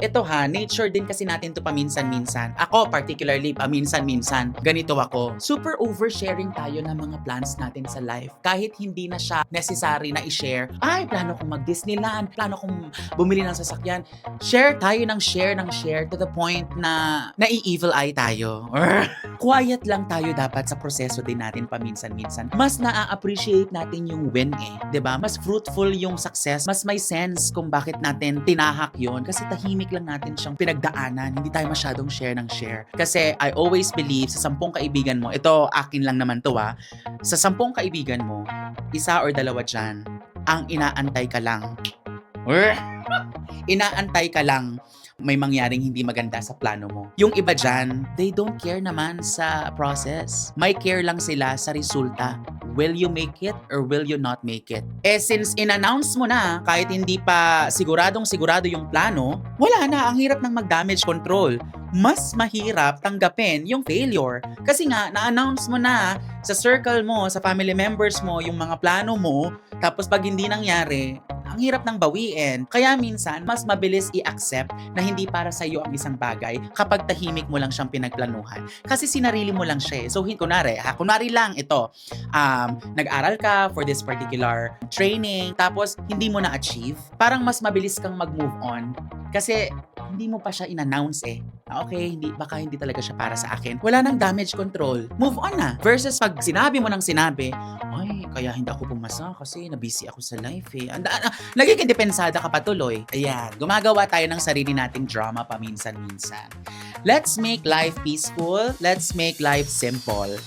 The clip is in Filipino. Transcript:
ito ha, nature din kasi natin to paminsan-minsan. Ako particularly, paminsan-minsan, ganito ako. Super oversharing tayo ng mga plans natin sa life. Kahit hindi na siya necessary na i-share. Ay, plano kong mag-Disneyland, plano kong bumili ng sasakyan. Share tayo ng share to the point na nai-evil eye tayo. Quiet lang tayo dapat sa proseso din natin paminsan-minsan. Mas na-appreciate natin yung win eh. 'Di ba? Mas fruitful yung success. Mas may sense kung bakit natin tinahak yon kasi tahimik lang natin siyang pinagdaanan. Hindi tayo masyadong share ng share. Kasi I always believe sa 10 kaibigan mo, ito akin lang naman to sa 10 kaibigan mo, isa or dalawa dyan, ang inaantay ka lang. Inaantay ka lang may mangyaring hindi maganda sa plano mo. Yung iba dyan, they don't care naman sa process. May care lang sila sa resulta. Will you make it or will you not make it? Eh since in-announce mo na, kahit hindi pa siguradong sigurado yung plano, wala na, ang hirap ng mag-damage control. Mas mahirap tanggapin yung failure. Kasi nga, na-announce mo na sa circle mo, sa family members mo, yung mga plano mo, tapos pag hindi nangyari, ang hirap ng bawiin. Kaya minsan, mas mabilis i-accept na hindi para sa iyo ang isang bagay kapag tahimik mo lang siyang pinagplanuhan. Kasi sinarili mo lang siya eh. So, kunwari lang ito, nag-aral ka for this particular training, tapos hindi mo na-achieve, parang mas mabilis kang mag-move on. Kasi hindi mo pa siya in-announce eh. Okay, baka hindi talaga siya para sa akin. Wala nang damage control. Move on na. Versus pag sinabi mo ng sinabi, ay, kaya hindi ako pumasa kasi na-busy ako sa life eh. Nagiging depensada ka patuloy. Ayan, gumagawa tayo ng sarili nating drama paminsan-minsan. Let's make life peaceful. Let's make life simple.